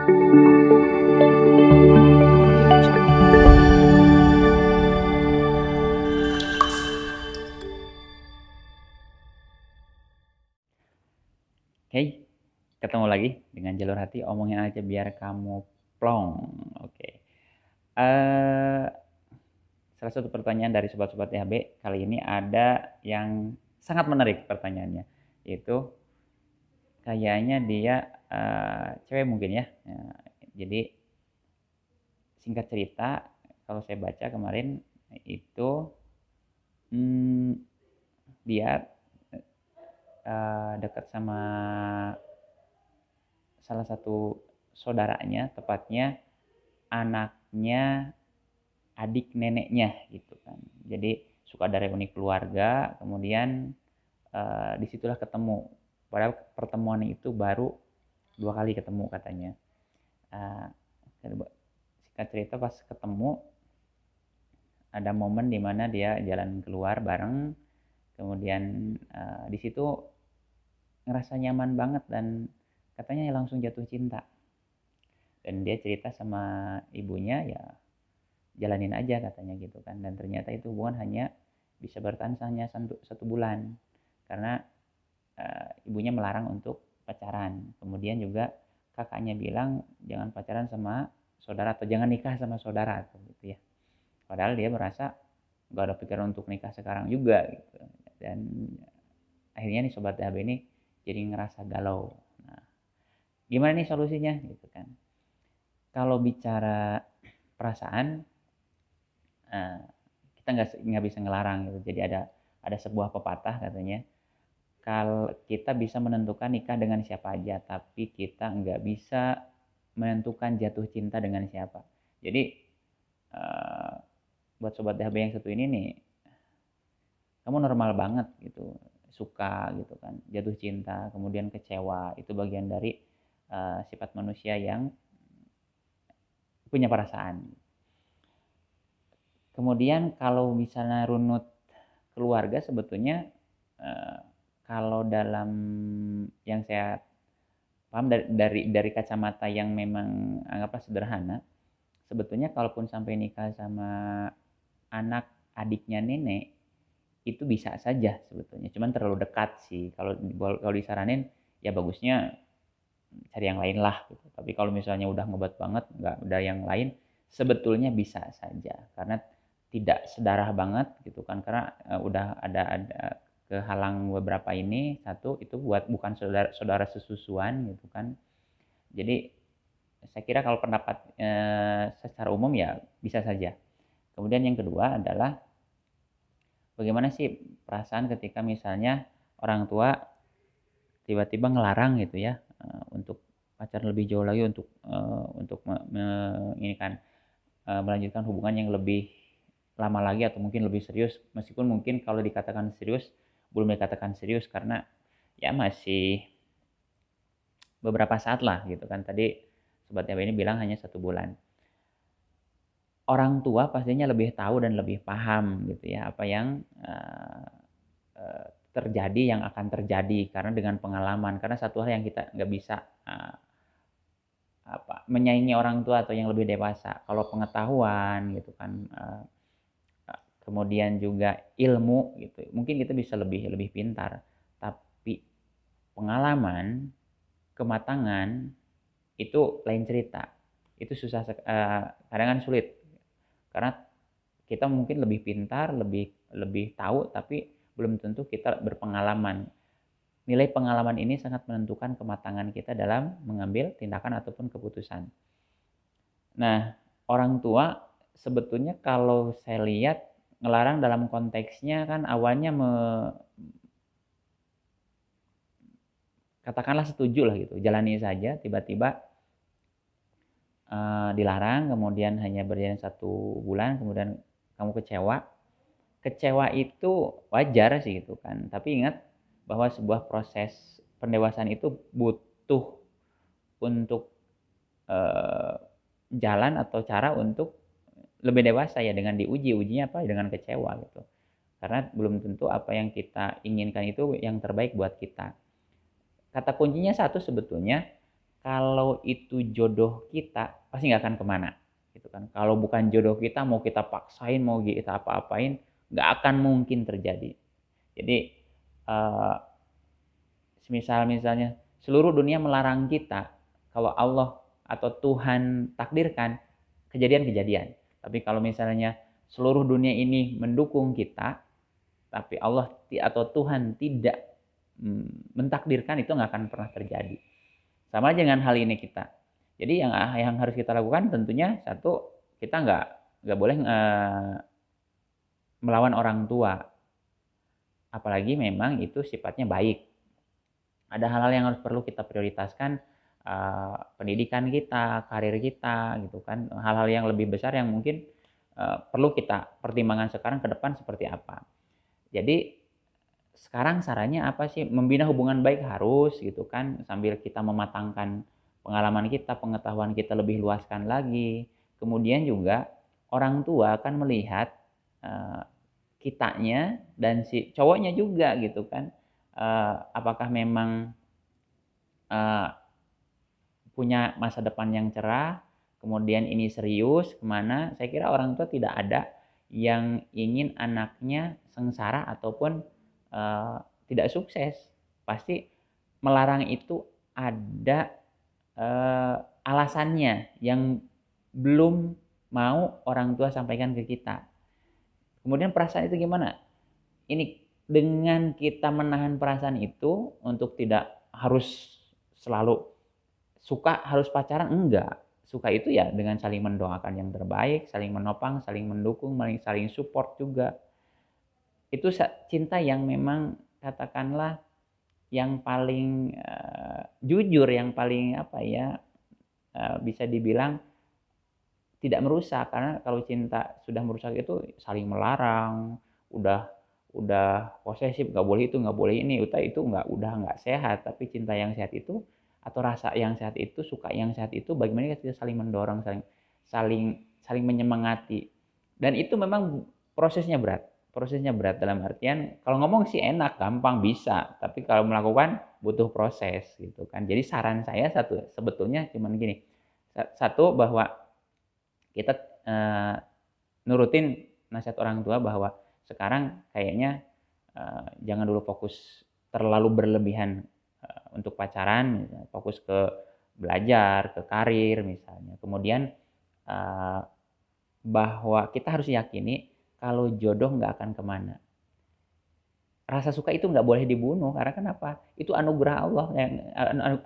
Oke, ketemu lagi dengan Jalur Hati, omongin aja biar kamu plong. Oke. Eh, Salah satu pertanyaan dari sobat-sobat THB kali ini ada yang sangat menarik pertanyaannya, yaitu kayaknya dia cewek mungkin ya. Jadi singkat cerita, kalau saya baca kemarin itu dia dekat sama salah satu saudaranya, tepatnya anaknya adik neneknya gitu kan. Jadi suka ada reuni keluarga, kemudian disitulah ketemu. Padahal pertemuan itu baru 2 kali ketemu katanya. Uh, Singkat cerita pas ketemu ada momen dimana dia jalan keluar bareng, kemudian di situ ngerasa nyaman banget dan katanya langsung jatuh cinta. Dan dia cerita sama ibunya, ya jalanin aja katanya gitu kan. Dan ternyata itu hubungan hanya bisa bertahan hanya 1 bulan karena ibunya melarang untuk pacaran. Kemudian juga kakaknya bilang jangan pacaran sama saudara atau jangan nikah sama saudara gitu ya. Padahal dia merasa gak ada pikiran untuk nikah sekarang juga gitu. Dan akhirnya nih sobat DHB ini jadi ngerasa galau. Nah, gimana nih solusinya gitu kan? Kalau bicara perasaan, kita nggak bisa ngelarang gitu. Jadi ada sebuah pepatah katanya, kalau kita bisa menentukan nikah dengan siapa aja, tapi kita nggak bisa menentukan jatuh cinta dengan siapa. Jadi buat sobat DHB yang satu ini nih, kamu normal banget gitu, suka gitu kan, jatuh cinta, kemudian kecewa, itu bagian dari sifat manusia yang punya perasaan. Kemudian kalau misalnya runut keluarga, sebetulnya kalau dalam yang saya paham dari kacamata yang memang anggaplah sederhana, sebetulnya kalaupun sampai nikah sama anak adiknya nenek itu bisa saja sebetulnya, cuman terlalu dekat sih. Kalau disaranin ya bagusnya cari yang lain lah gitu. Tapi kalau misalnya udah ngobat banget, nggak ada yang lain, sebetulnya bisa saja karena tidak sedarah banget gitu kan, karena udah ada kehalang beberapa ini. Satu itu bukan saudara sesusuan gitu kan. Jadi saya kira kalau pendapat secara umum ya bisa saja. Kemudian yang kedua adalah bagaimana sih perasaan ketika misalnya orang tua tiba-tiba ngelarang gitu ya untuk pacaran lebih jauh lagi, untuk ini kan melanjutkan hubungan yang lebih lama lagi atau mungkin lebih serius, meskipun mungkin kalau dikatakan serius belum dikatakan serius karena ya masih beberapa saat lah gitu kan. Tadi sobat THB ini bilang hanya 1 bulan. Orang tua pastinya lebih tahu dan lebih paham gitu ya apa yang terjadi, yang akan terjadi karena dengan pengalaman. Karena satu hal yang kita nggak bisa menyaingi orang tua atau yang lebih dewasa, kalau pengetahuan gitu kan, kemudian juga ilmu gitu, mungkin kita bisa lebih pintar. Tapi pengalaman, kematangan itu lain cerita. Itu susah, kadang kan sulit karena kita mungkin lebih pintar, lebih tahu, tapi belum tentu kita berpengalaman. Nilai pengalaman ini sangat menentukan kematangan kita dalam mengambil tindakan ataupun keputusan. Nah, orang tua sebetulnya kalau saya lihat ngelarang dalam konteksnya kan awalnya katakanlah setuju lah gitu, jalani saja, tiba-tiba dilarang, kemudian hanya berjalan 1 bulan, kemudian kamu kecewa. Kecewa itu wajar sih gitu kan, tapi ingat bahwa sebuah proses pendewasaan itu butuh untuk jalan atau cara untuk lebih dewasa ya, dengan ujinya apa, dengan kecewa gitu. Karena belum tentu apa yang kita inginkan itu yang terbaik buat kita. Kata kuncinya satu sebetulnya, kalau itu jodoh kita pasti nggak akan kemana gitu kan. Kalau bukan jodoh kita, mau kita paksain, mau kita apa-apain, nggak akan mungkin terjadi. Jadi misalnya seluruh dunia melarang kita, kalau Allah atau Tuhan takdirkan kejadian-kejadian. Tapi kalau misalnya seluruh dunia ini mendukung kita, tapi Allah atau Tuhan tidak mentakdirkan, itu nggak akan pernah terjadi. Sama aja dengan hal ini kita. Jadi yang harus kita lakukan tentunya satu, kita nggak boleh melawan orang tua, apalagi memang itu sifatnya baik. Ada hal-hal yang harus perlu kita prioritaskan, pendidikan kita, karir kita gitu kan, hal-hal yang lebih besar yang mungkin perlu kita pertimbangkan sekarang, ke depan seperti apa. Jadi sekarang sarannya apa sih? Membina hubungan baik harus gitu kan, sambil kita mematangkan pengalaman kita, pengetahuan kita lebih luaskan lagi. Kemudian juga orang tua akan melihat kitanya dan si cowoknya juga gitu kan, apakah memang punya masa depan yang cerah, kemudian ini serius kemana. Saya kira orang tua tidak ada yang ingin anaknya sengsara ataupun tidak sukses. Pasti melarang itu ada alasannya yang belum mau orang tua sampaikan ke kita. Kemudian perasaan itu gimana? Ini dengan kita menahan perasaan itu untuk tidak harus selalu suka, harus pacaran, enggak. Suka itu ya dengan saling mendoakan yang terbaik, saling menopang, saling mendukung, saling support juga. Itu cinta yang memang katakanlah yang paling jujur, yang paling apa ya, bisa dibilang tidak merusak. Karena kalau cinta sudah merusak itu saling melarang, udah posesif, nggak boleh itu, nggak boleh ini, itu udah nggak sehat. Tapi cinta yang sehat itu, atau rasa yang sehat itu, suka yang sehat itu, bagaimana kita saling mendorong, saling menyemangati. Dan itu memang prosesnya berat dalam artian kalau ngomong sih enak, gampang, bisa, tapi kalau melakukan butuh proses gitu kan. Jadi saran saya sebetulnya cuman gini, satu, bahwa kita nurutin nasihat orang tua bahwa sekarang kayaknya jangan dulu fokus terlalu berlebihan untuk pacaran, misalnya fokus ke belajar, ke karir misalnya. Kemudian bahwa kita harus yakini kalau jodoh nggak akan kemana. Rasa suka itu nggak boleh dibunuh, karena kenapa? Itu anugerah Allah, yang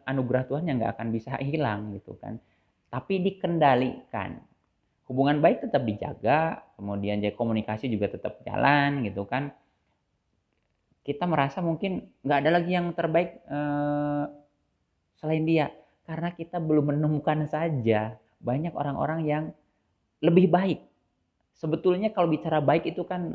anugerah Tuhan yang nggak akan bisa hilang gitu kan. Tapi dikendalikan. Hubungan baik tetap dijaga, kemudian komunikasi juga tetap jalan gitu kan. Kita merasa mungkin nggak ada lagi yang terbaik selain dia, karena kita belum menemukan saja. Banyak orang-orang yang lebih baik. Sebetulnya kalau bicara baik itu kan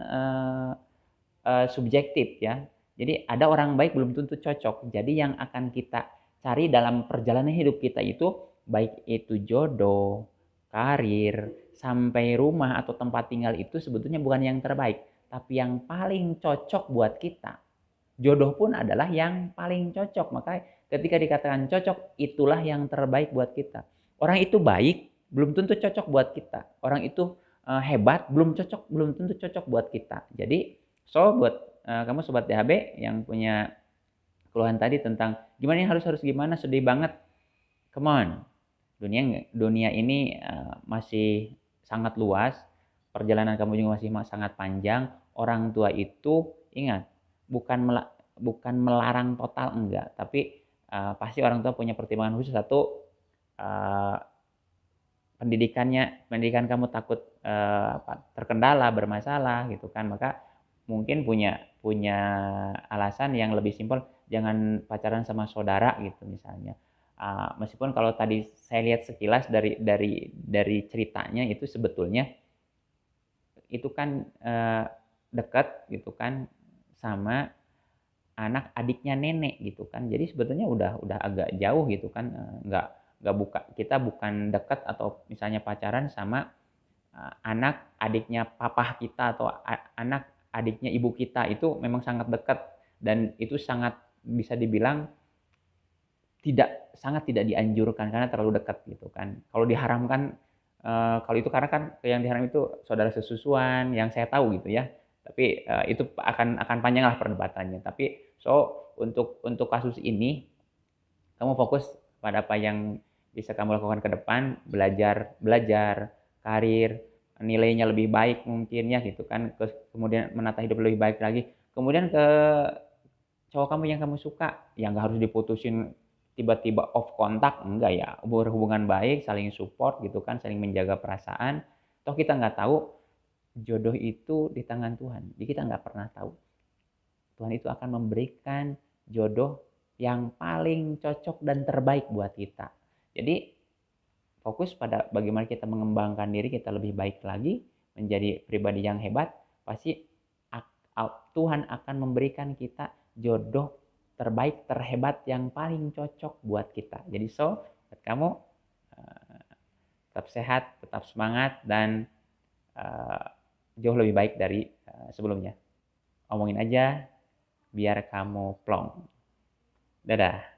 subjektif ya. Jadi ada orang baik belum tentu cocok. Jadi yang akan kita cari dalam perjalanan hidup kita itu, baik itu jodoh, karir, sampai rumah atau tempat tinggal, itu sebetulnya bukan yang terbaik, tapi yang paling cocok buat kita. Jodoh pun adalah yang paling cocok. Maka ketika dikatakan cocok, itulah yang terbaik buat kita. Orang itu baik, belum tentu cocok buat kita. Orang itu hebat, belum tentu cocok buat kita. Jadi buat kamu sobat DHB yang punya keluhan tadi tentang gimana harus gimana, sedih banget, come on. Dunia ini masih sangat luas, perjalanan kamu juga masih sangat panjang. Orang tua itu ingat, bukan melarang total, enggak, tapi pasti orang tua punya pertimbangan khusus. Satu, pendidikan kamu takut terkendala, bermasalah gitu kan, maka mungkin punya alasan yang lebih simpel, jangan pacaran sama saudara gitu misalnya. Meskipun kalau tadi saya lihat sekilas dari ceritanya itu sebetulnya itu kan dekat gitu kan sama anak adiknya nenek gitu kan. Jadi sebetulnya udah agak jauh gitu kan, kita bukan dekat atau misalnya pacaran sama anak adiknya papa kita atau anak adiknya ibu kita. Itu memang sangat dekat dan itu sangat bisa dibilang sangat tidak dianjurkan karena terlalu dekat gitu kan. Kalau diharamkan, kalau itu karena kan yang diharam itu saudara sesusuan yang saya tahu gitu ya. Tapi itu akan panjang lah perdebatannya. Tapi untuk kasus ini kamu fokus pada apa yang bisa kamu lakukan ke depan, belajar, karir, nilainya lebih baik mungkin ya gitu kan. Kemudian menata hidup lebih baik lagi. Kemudian ke cowok kamu yang kamu suka, yang nggak harus diputusin tiba-tiba off kontak, enggak ya, berhubungan baik, saling support gitu kan, saling menjaga perasaan. Toh kita nggak tahu jodoh itu di tangan Tuhan, jadi kita nggak pernah tahu. Tuhan itu akan memberikan jodoh yang paling cocok dan terbaik buat kita. Jadi fokus pada bagaimana kita mengembangkan diri kita lebih baik lagi, menjadi pribadi yang hebat, pasti Tuhan akan memberikan kita jodoh terbaik, terhebat yang paling cocok buat kita. Jadi buat kamu tetap sehat, tetap semangat, dan jauh lebih baik dari sebelumnya. Omongin aja biar kamu plong. Dadah.